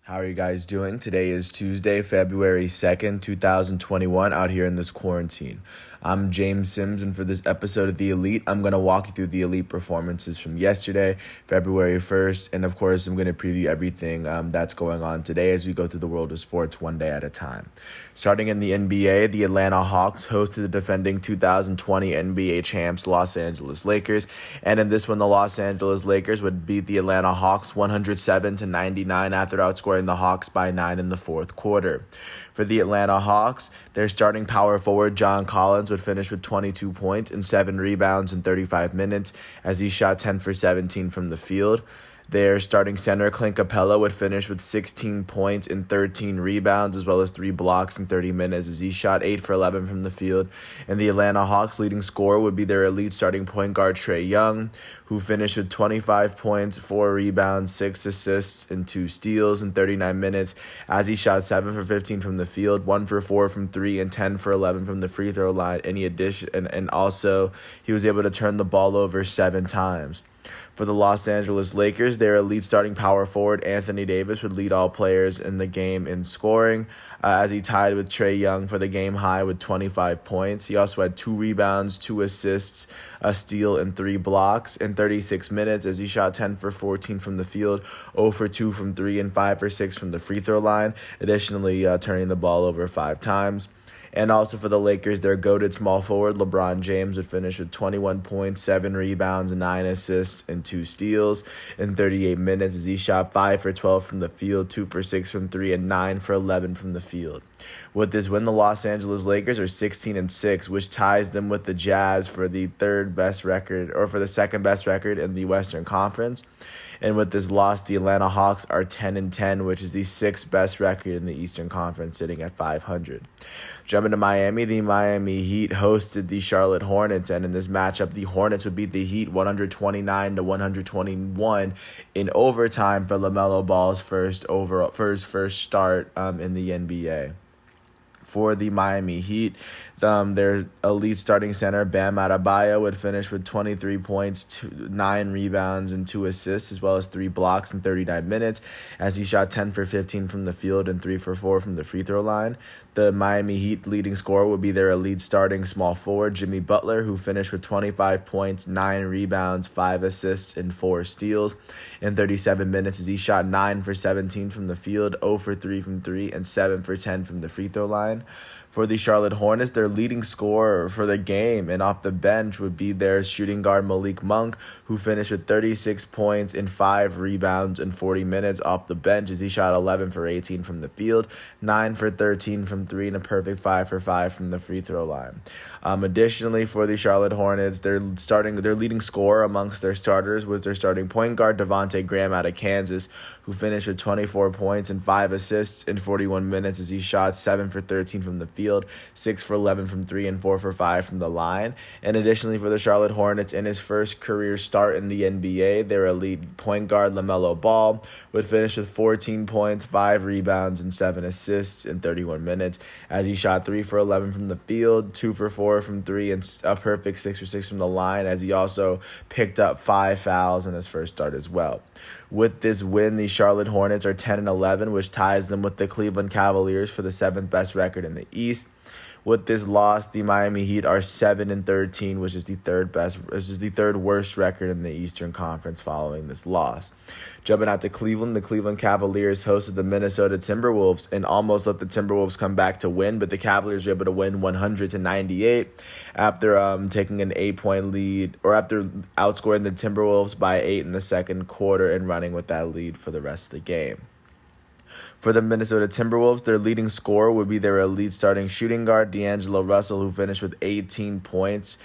How are you guys doing? Today is Tuesday, February 2nd, 2021, out here in this quarantine. I'm James Sims, and for this episode of The Elite, I'm going to walk you through the Elite performances from yesterday, February 1st, and of course, I'm going to preview everything that's going on today as we go through the world of sports one day at a time. Starting in the NBA, the Atlanta Hawks hosted the defending 2020 NBA champs Los Angeles Lakers, and in this one, the Los Angeles Lakers would beat the Atlanta Hawks 107-99 after outscoring the Hawks by 9 in the fourth quarter. For the Atlanta Hawks, their starting power forward John Collins would finish with 22 points and 7 rebounds in 35 minutes as he shot 10 for 17 from the field. Their starting center, Clint Capella, would finish with 16 points and 13 rebounds, as well as 3 blocks in 30 minutes, as he shot 8 for 11 from the field. And the Atlanta Hawks' leading scorer would be their elite starting point guard, Trae Young, who finished with 25 points, 4 rebounds, 6 assists, and 2 steals in 39 minutes, as he shot 7 for 15 from the field, 1 for 4 from 3, and 10 for 11 from the free throw line. And also, he was able to turn the ball over 7 times. For the Los Angeles Lakers, their elite starting power forward, Anthony Davis, would lead all players in the game in scoring, as he tied with Trae Young for the game high with 25 points. He also had 2 rebounds, 2 assists, a steal, and 3 blocks in 36 minutes, as he shot 10 for 14 from the field, 0 for 2 from 3, and 5 for 6 from the free throw line, additionally turning the ball over 5 times. And also for the Lakers, their goated small forward, LeBron James, would finish with 21 points, 7 rebounds, 9 assists, and 2 steals in 38 minutes as he shot 5 for 12 from the field, 2 for 6 from 3, and 9 for 11 from the field. With this win, the Los Angeles Lakers are 16-6, which ties them with the Jazz for the second best record in the Western Conference. And with this loss, the Atlanta Hawks are 10-10, which is the 6th best record in the Eastern Conference, sitting at 500. Jumping to Miami, the Miami Heat hosted the Charlotte Hornets, and in this matchup, the Hornets would beat the Heat 129-121 in overtime for LaMelo Ball's first start in the NBA. For the Miami Heat, their elite starting center, Bam Adebayo, would finish with 23 points, 9 rebounds, and 2 assists, as well as 3 blocks in 39 minutes, as he shot 10 for 15 from the field and 3 for 4 from the free throw line. The Miami Heat leading scorer would be their elite starting small forward, Jimmy Butler, who finished with 25 points, 9 rebounds, 5 assists, and 4 steals in 37 minutes, as he shot 9 for 17 from the field, 0 for 3 from 3, and 7 for 10 from the free throw line. For the Charlotte Hornets, their leading scorer for the game and off the bench would be their shooting guard Malik Monk, who finished with 36 points and 5 rebounds in 40 minutes off the bench as he shot 11 for 18 from the field, 9 for 13 from 3, and a perfect 5 for 5 from the free throw line. Additionally, for the Charlotte Hornets, their leading scorer amongst their starters was their starting point guard Devontae Graham out of Kansas, who finished with 24 points and 5 assists in 41 minutes as he shot 7 for 13 from the field, 6 for 11 from 3, and 4 for 5 from the line. And additionally, for the Charlotte Hornets, in his first career start in the NBA, their elite point guard LaMelo Ball would finish with 14 points, 5 rebounds, and 7 assists in 31 minutes as he shot 3 for 11 from the field, 2 for 4 from 3, and a perfect 6 for 6 from the line, as he also picked up 5 fouls in his first start as well. With this win, the Charlotte Hornets are 10-11, which ties them with the Cleveland Cavaliers for the 7th best record in the East. With this loss, the Miami Heat are 7-13, which is the third worst record in the Eastern Conference following this loss. Jumping out to Cleveland, the Cleveland Cavaliers hosted the Minnesota Timberwolves and almost let the Timberwolves come back to win, but the Cavaliers were able to win 100-98 after taking an 8-point lead, or after outscoring the Timberwolves by 8 in the second quarter and running with that lead for the rest of the game. For the Minnesota Timberwolves, their leading scorer would be their elite starting shooting guard, D'Angelo Russell, who finished with 18 points,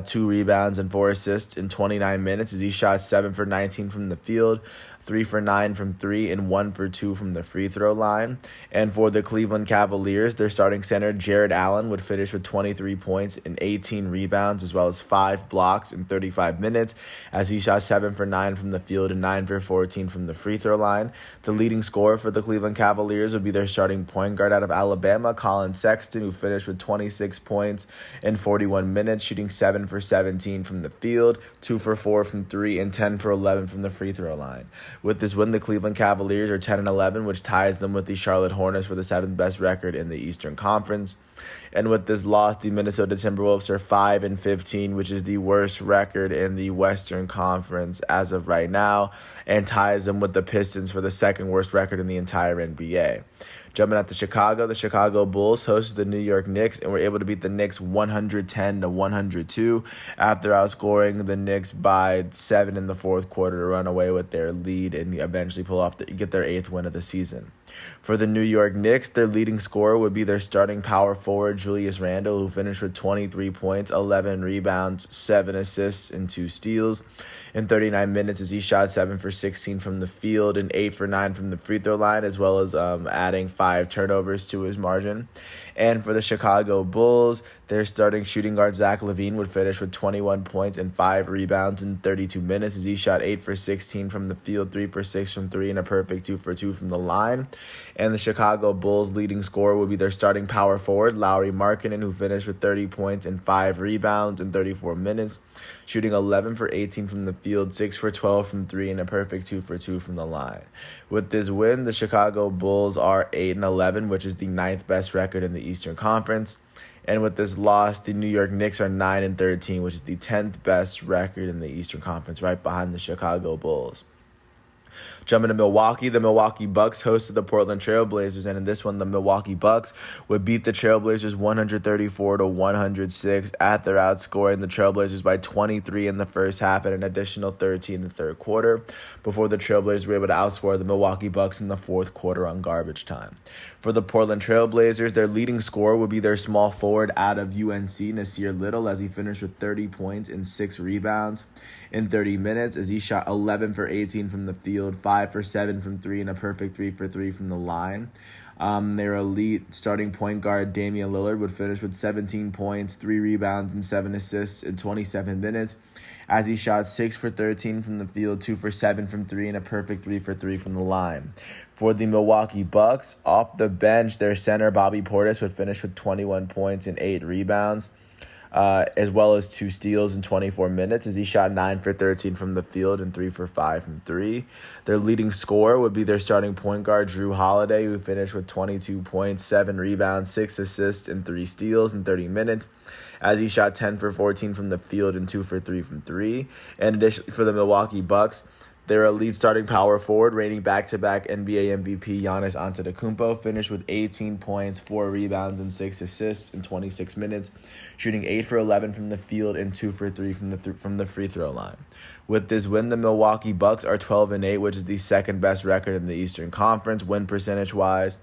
2 rebounds, and 4 assists in 29 minutes as he shot 7 for 19 from the field, 3 for 9 from 3, and 1 for 2 from the free throw line. And for the Cleveland Cavaliers, their starting center, Jared Allen, would finish with 23 points and 18 rebounds, as well as 5 blocks in 35 minutes, as he shot 7 for 9 from the field and 9 for 14 from the free throw line. The leading scorer for the Cleveland Cavaliers would be their starting point guard out of Alabama, Colin Sexton, who finished with 26 points in 41 minutes, shooting 7 for 17 from the field, 2 for 4 from 3, and 10 for 11 from the free throw line. With this win, the Cleveland Cavaliers are 10-11, which ties them with the Charlotte Hornets for the 7th best record in the Eastern Conference. And with this loss, the Minnesota Timberwolves are 5-15, which is the worst record in the Western Conference as of right now, and ties them with the Pistons for the second worst record in the entire NBA. Jumping out to Chicago, the Chicago Bulls hosted the New York Knicks and were able to beat the Knicks 110-102 after outscoring the Knicks by 7 in the fourth quarter to run away with their lead and eventually get their 8th win of the season. For the New York Knicks, their leading scorer would be their starting power forward, Julius Randle, who finished with 23 points, 11 rebounds, 7 assists, and 2 steals in 39 minutes as he shot 7 for 16 from the field and 8 for 9 from the free throw line, as well as adding 5 turnovers to his margin. And for the Chicago Bulls, their starting shooting guard Zach LaVine would finish with 21 points and 5 rebounds in 32 minutes as he shot 8 for 16 from the field, 3 for 6 from 3, and a perfect 2 for 2 from the line. And the Chicago Bulls' leading scorer would be their starting power forward, Lauri Markkanen, who finished with 30 points and 5 rebounds in 34 minutes, shooting 11 for 18 from the field, 6 for 12 from 3, and a perfect 2 for 2 from the line. With this win, the Chicago Bulls are 8-11, which is the 9th best record in the Eastern Conference. And with this loss, the New York Knicks are 9-13, which is the 10th best record in the Eastern Conference, right behind the Chicago Bulls. Jumping to Milwaukee, the Milwaukee Bucks hosted the Portland Trailblazers, and in this one, the Milwaukee Bucks would beat the Trailblazers 134-106 after outscoring the Trailblazers by 23 in the first half and an additional 13 in the third quarter, before the Trailblazers were able to outscore the Milwaukee Bucks in the fourth quarter on garbage time. For the Portland Trailblazers, their leading scorer would be their small forward out of UNC, Nasir Little, as he finished with 30 points and 6 rebounds in 30 minutes as he shot 11 for 18 from the field, 5 for 7 from 3, and a perfect 3 for 3 from the line. Their elite starting point guard, Damian Lillard, would finish with 17 points, 3 rebounds, and 7 assists in 27 minutes as he shot 6 for 13 from the field, 2 for 7 from 3, and a perfect 3 for 3 from the line. For the Milwaukee Bucks, off the bench, their center, Bobby Portis, would finish with 21 points and 8 rebounds, as well as 2 steals in 24 minutes as he shot 9 for 13 from the field and 3 for 5 from 3. Their leading scorer would be their starting point guard, Drew Holiday, who finished with 22 points, 7 rebounds, 6 assists, and 3 steals in 30 minutes as he shot 10 for 14 from the field and 2 for 3 from 3. And additionally, for the Milwaukee Bucks, their elite starting power forward, reigning back-to-back NBA MVP Giannis Antetokounmpo, finished with 18 points, 4 rebounds, and 6 assists in 26 minutes, shooting 8 for 11 from the field and 2 for 3 from the free throw line. With this win, the Milwaukee Bucks are 12-8, which is the second best record in the Eastern Conference, win percentage-wise.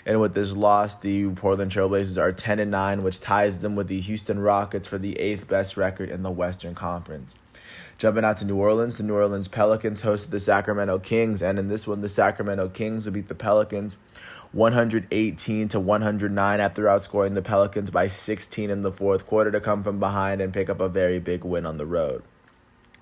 And with this loss, the Portland Trailblazers are 10-9, which ties them with the Houston Rockets for the 8th best record in the Western Conference. Jumping out to New Orleans, the New Orleans Pelicans hosted the Sacramento Kings, and in this one, the Sacramento Kings would beat the Pelicans 118-109 after outscoring the Pelicans by 16 in the fourth quarter to come from behind and pick up a very big win on the road.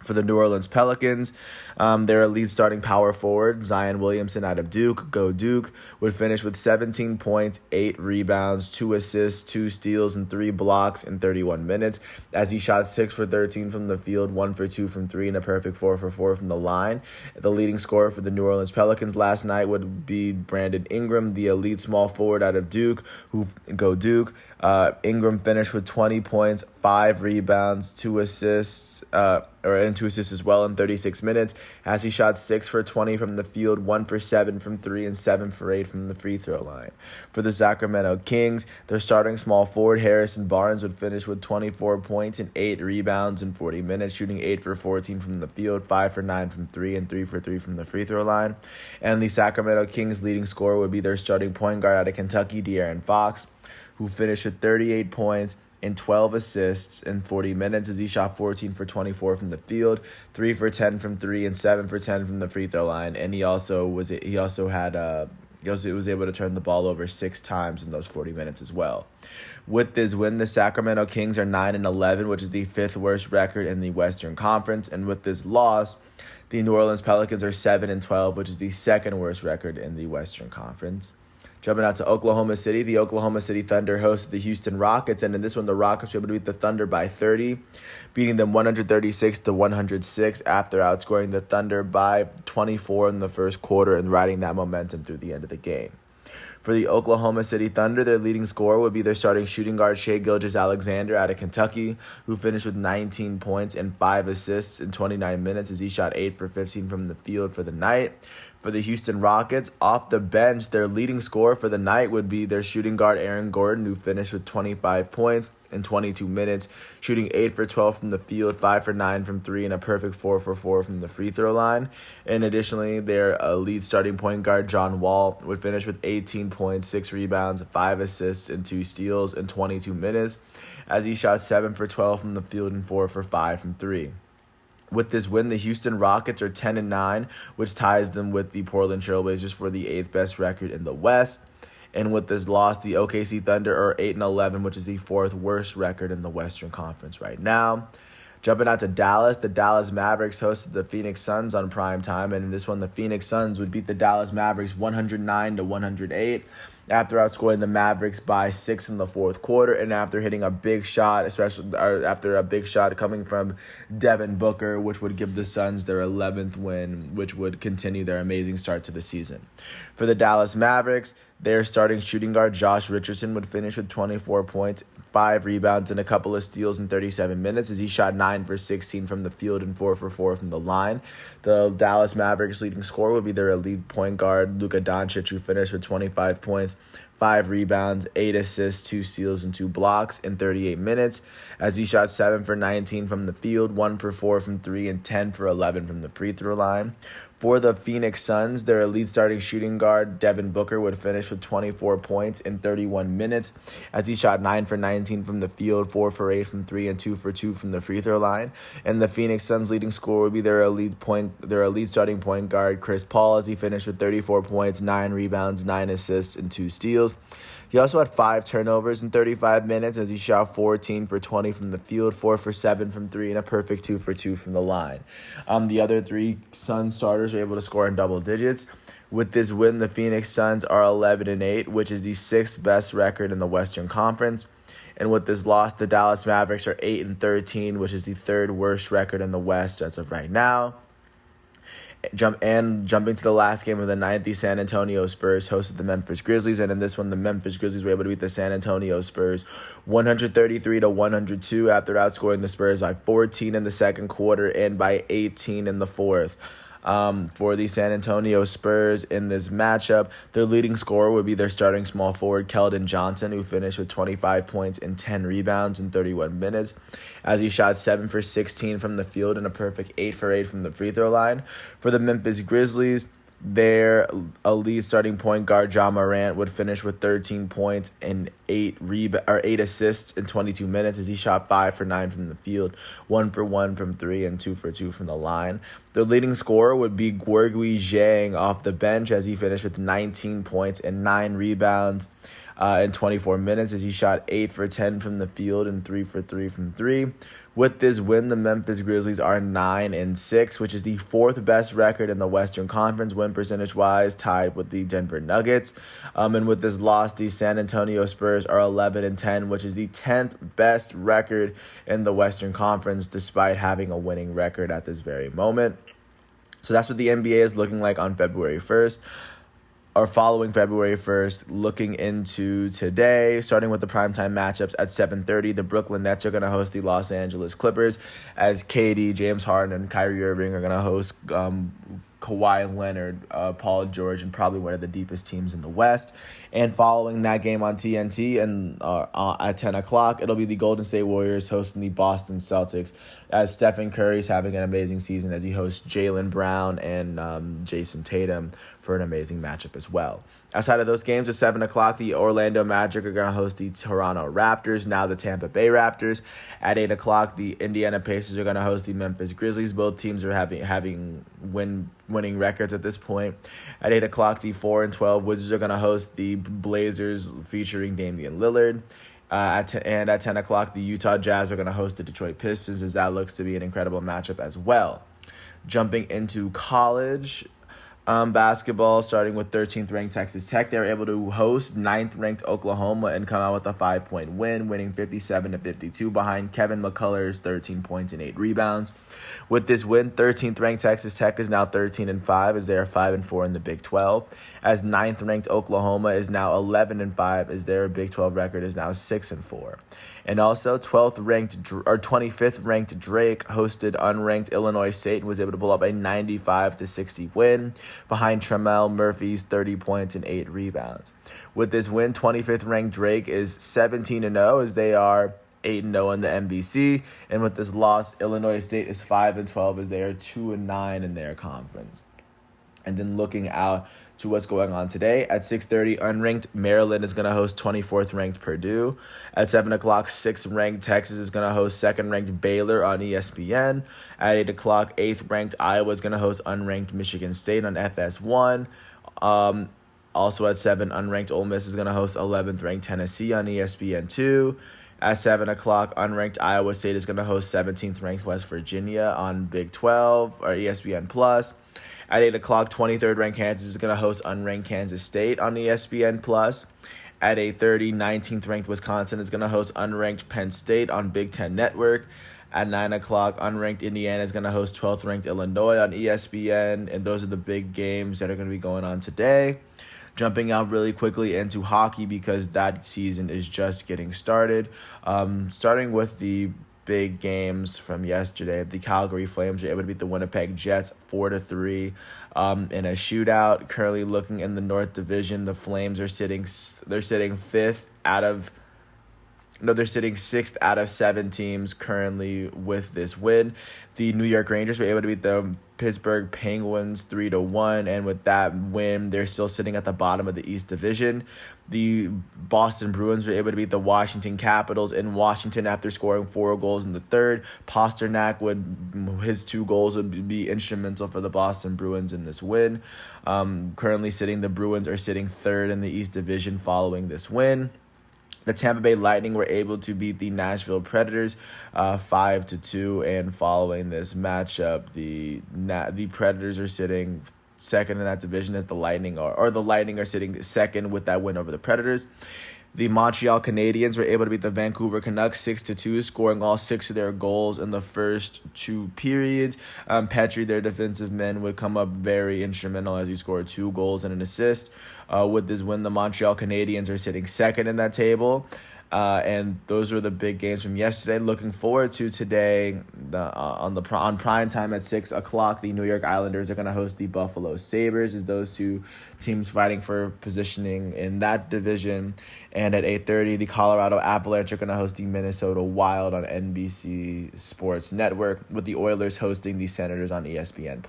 For the New Orleans Pelicans, their elite starting power forward, Zion Williamson out of Duke, go Duke, would finish with 17 points, 8 rebounds, 2 assists, 2 steals, and 3 blocks in 31 minutes as he shot 6 for 13 from the field, 1 for 2 from 3, and a perfect 4 for 4 from the line. The leading scorer for the New Orleans Pelicans last night would be Brandon Ingram, the elite small forward out of Duke, who go Duke. Ingram finished with 20 points, 5 rebounds, 2 assists, and 2 assists as well in 36 minutes as he shot 6 for 20 from the field, 1 for 7 from 3, and 7 for 8 from the free throw line. For the Sacramento Kings, their starting small forward, Harrison Barnes, would finish with 24 points and 8 rebounds in 40 minutes, shooting 8 for 14 from the field, 5 for 9 from 3, and 3 for 3 from the free throw line. And the Sacramento Kings leading scorer would be their starting point guard out of Kentucky, De'Aaron Fox, who finished with 38 points and 12 assists in 40 minutes as he shot 14 for 24 from the field, 3 for 10 from 3, and 7 for 10 from the free throw line. And he also was able to turn the ball over 6 times in those 40 minutes as well. With this win, the Sacramento Kings are 9-11, which is the 5th worst record in the Western Conference. And with this loss, the New Orleans Pelicans are 7-12, which is the 2nd worst record in the Western Conference. Jumping out to Oklahoma City, the Oklahoma City Thunder hosted the Houston Rockets, and in this one, the Rockets were able to beat the Thunder by 30, beating them 136-106 after outscoring the Thunder by 24 in the first quarter and riding that momentum through the end of the game. For the Oklahoma City Thunder, their leading scorer would be their starting shooting guard, Shai Gilgeous-Alexander, out of Kentucky, who finished with 19 points and 5 assists in 29 minutes as he shot 8 for 15 from the field for the night. For the Houston Rockets, off the bench, their leading scorer for the night would be their shooting guard, Aaron Gordon, who finished with 25 points in 22 minutes, shooting 8 for 12 from the field, 5 for 9 from 3, and a perfect 4 for 4 from the free throw line. And additionally, their lead starting point guard, John Wall, would finish with 18 points, 6 rebounds, 5 assists, and 2 steals in 22 minutes, as he shot 7 for 12 from the field and 4 for 5 from 3. With this win, the Houston Rockets are 10-9, which ties them with the Portland Trailblazers for the 8th best record in the West. And with this loss, the OKC Thunder are 8-11, which is the 4th worst record in the Western Conference right now. Jumping out to Dallas, the Dallas Mavericks hosted the Phoenix Suns on prime time, and in this one, the Phoenix Suns would beat the Dallas Mavericks 109-108 after outscoring the Mavericks by 6 in the fourth quarter, and after hitting a big shot, especially after a big shot coming from Devin Booker, which would give the Suns their 11th win, which would continue their amazing start to the season. For the Dallas Mavericks, their starting shooting guard, Josh Richardson, would finish with 24 points, 5 rebounds, and a couple of steals in 37 minutes as he shot 9 for 16 from the field and 4 for 4 from the line. The Dallas Mavericks leading scorer would be their elite point guard, Luka Doncic, who finished with 25 points, 5 rebounds, 8 assists, 2 steals, and 2 blocks in 38 minutes as he shot 7 for 19 from the field, 1 for 4 from 3, and 10 for 11 from the free throw line. For the Phoenix Suns, their elite starting shooting guard, Devin Booker, would finish with 24 points in 31 minutes as he shot 9 for 19 from the field, 4 for 8 from 3, and 2 for 2 from the free throw line. And the Phoenix Suns' leading scorer would be their elite starting point guard, Chris Paul, as he finished with 34 points, 9 rebounds, 9 assists, and 2 steals. He also had 5 turnovers in 35 minutes as he shot 14 for 20 from the field, 4 for 7 from 3, and a perfect 2 for 2 from the line. The other 3 Suns starters were able to score in double digits. With this win, the Phoenix Suns are 11-8, which is the 6th best record in the Western Conference. And with this loss, the Dallas Mavericks are 8-13, which is the 3rd worst record in the West as of right now. Jumping to the last game of the night, the San Antonio Spurs hosted the Memphis Grizzlies, and in this one, the Memphis Grizzlies were able to beat the San Antonio Spurs 133-102 after outscoring the Spurs by 14 in the second quarter and by 18 in the fourth. For the San Antonio Spurs in this matchup, their leading scorer would be their starting small forward, Keldon Johnson, who finished with 25 points and 10 rebounds in 31 minutes as he shot 7 for 16 from the field and a perfect 8 for 8 from the free throw line. For the Memphis Grizzlies, their elite starting point guard, Ja Morant, would finish with 13 points and 8 assists in 22 minutes as he shot 5 for 9 from the field, 1 for 1 from 3, and 2 for 2 from the line. Their leading scorer would be Guergui Zhang off the bench as he finished with 19 points and 9 rebounds in 24 minutes as he shot 8 for 10 from the field and 3 for 3 from 3. With this win, the Memphis Grizzlies are 9-6, which is the 4th best record in the Western Conference win percentage-wise, tied with the Denver Nuggets. And with this loss, the San Antonio Spurs are 11-10, which is the 10th best record in the Western Conference, despite having a winning record at this very moment. So that's what the NBA is looking like on February 1st. Or following February 1st, looking into today, starting with the primetime matchups at 7:30, the Brooklyn Nets are going to host the Los Angeles Clippers, as KD, James Harden, and Kyrie Irving are going to host Kawhi Leonard, Paul George, and probably one of the deepest teams in the West. And following that game on TNT and at 10 o'clock, it'll be the Golden State Warriors hosting the Boston Celtics, as Stephen Curry's having an amazing season as he hosts Jaylen Brown and Jason Tatum for an amazing matchup as well. Outside of those games, at 7 o'clock, the Orlando Magic are going to host the Toronto Raptors, now the Tampa Bay Raptors. At 8 o'clock, the Indiana Pacers are going to host the Memphis Grizzlies. Both teams are having winning records at this point. At 8 o'clock, the 4-12 Wizards are going to host the Blazers featuring Damian Lillard. At 10 o'clock, the Utah Jazz are going to host the Detroit Pistons, as that looks to be an incredible matchup as well. Jumping into college Basketball, starting with 13th ranked Texas Tech, they were able to host 9th ranked Oklahoma and come out with a 5-point win, winning 57-52 behind Kevin McCullough's 13 points and 8 rebounds. With this win, 13th ranked Texas Tech is now 13-5 as they are 5-4 in the Big 12. As 9th ranked Oklahoma is now 11-5 as their Big 12 record is now 6-4. And also 25th ranked Drake hosted unranked Illinois State and was able to pull up a 95-60 win behind Tremel Murphy's 30 points and 8 rebounds. With this win, 25th ranked Drake is 17-0 as they are 8-0 in the MVC, and with this loss, Illinois State is 5-12 as they are 2-9 in their conference. And then looking out to what's going on today, at 6:30, unranked Maryland is going to host 24th ranked Purdue. At 7 o'clock, 6th ranked Texas is going to host 2nd ranked Baylor on ESPN. At 8 o'clock, 8th ranked Iowa is going to host unranked Michigan State on FS1. Also at 7, unranked Ole Miss is going to host 11th ranked Tennessee on ESPN2. At 7 o'clock, unranked Iowa State is going to host 17th ranked West Virginia on Big 12 or ESPN+. At 8 o'clock, 23rd ranked Kansas is going to host unranked Kansas State on ESPN+. At 8:30, 19th ranked Wisconsin is going to host unranked Penn State on Big 10 Network. At 9 o'clock, unranked Indiana is going to host 12th ranked Illinois on ESPN. And those are the big games that are going to be going on today. Jumping out really quickly into hockey because that season is just getting started. Starting with the big games from yesterday, the Calgary Flames were able to beat the Winnipeg Jets 4-3 in a shootout. Currently looking in the North Division, the Flames are sitting 6th out of 7 teams currently with this win. The New York Rangers were able to beat the Pittsburgh Penguins 3-1, and with that win, they're still sitting at the bottom of the East Division. The Boston Bruins were able to beat the Washington Capitals in Washington after scoring 4 goals in the third. His 2 goals would be instrumental for the Boston Bruins in this win. The Bruins are sitting 3rd in the East Division following this win. The Tampa Bay Lightning were able to beat the Nashville Predators 5-2, and following this matchup, the Predators are sitting 2nd in that division as the Lightning are sitting 2nd with that win over the Predators. The Montreal Canadiens were able to beat the Vancouver Canucks 6-2, scoring all 6 of their goals in the first 2 periods. Petry, their defensive men, would come up very instrumental as he scored 2 goals and an assist. With this win, the Montreal Canadiens are sitting 2nd in that table. And those were the big games from yesterday. Looking forward to today on prime time at 6 o'clock, the New York Islanders are going to host the Buffalo Sabres as those 2 teams fighting for positioning in that division. And at 8:30, the Colorado Avalanche are going to host the Minnesota Wild on NBC Sports Network, with the Oilers hosting the Senators on ESPN+.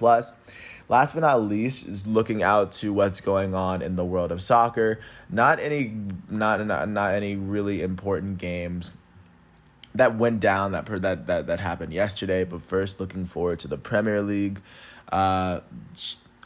Last but not least is looking out to what's going on in the world of soccer. Not any really important games that went down that happened yesterday. But first, looking forward to the Premier League.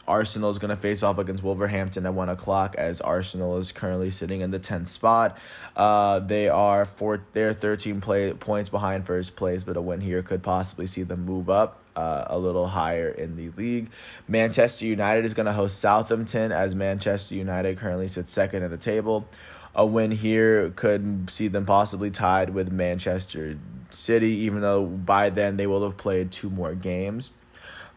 Arsenal is going to face off against Wolverhampton at 1 o'clock as Arsenal is currently sitting in the 10th spot. They're 13 points behind first place, but a win here could possibly see them move up a little higher in the league. Manchester United is going to host Southampton as Manchester United currently sits 2nd in the table. A win here could see them possibly tied with Manchester City, even though by then they will have played 2 more games.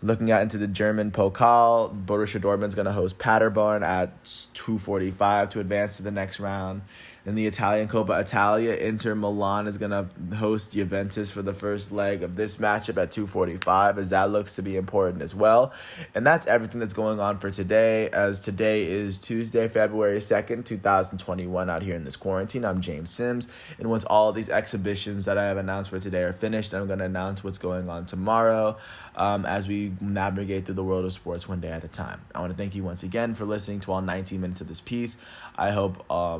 Looking out into the German Pokal, Borussia Dortmund's going to host Paderborn at 2:45 to advance to the next round. In the Italian Coppa Italia, Inter Milan is going to host Juventus for the first leg of this matchup at 2:45, as that looks to be important as well. And that's everything that's going on for today, as today is Tuesday, February 2nd, 2021, out here in this quarantine. I'm James Sims, and once all of these exhibitions that I have announced for today are finished, I'm going to announce what's going on tomorrow as we navigate through the world of sports one day at a time. I want to thank you once again for listening to all 19 minutes of this piece. I hope I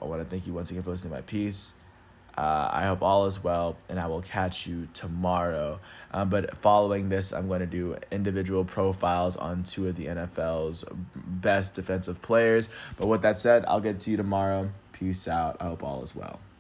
want to thank you once again for listening to my piece. I hope all is well, and I will catch you tomorrow. But following this, I'm going to do individual profiles on 2 of the NFL's best defensive players. But with that said, I'll get to you tomorrow. Peace out. I hope all is well.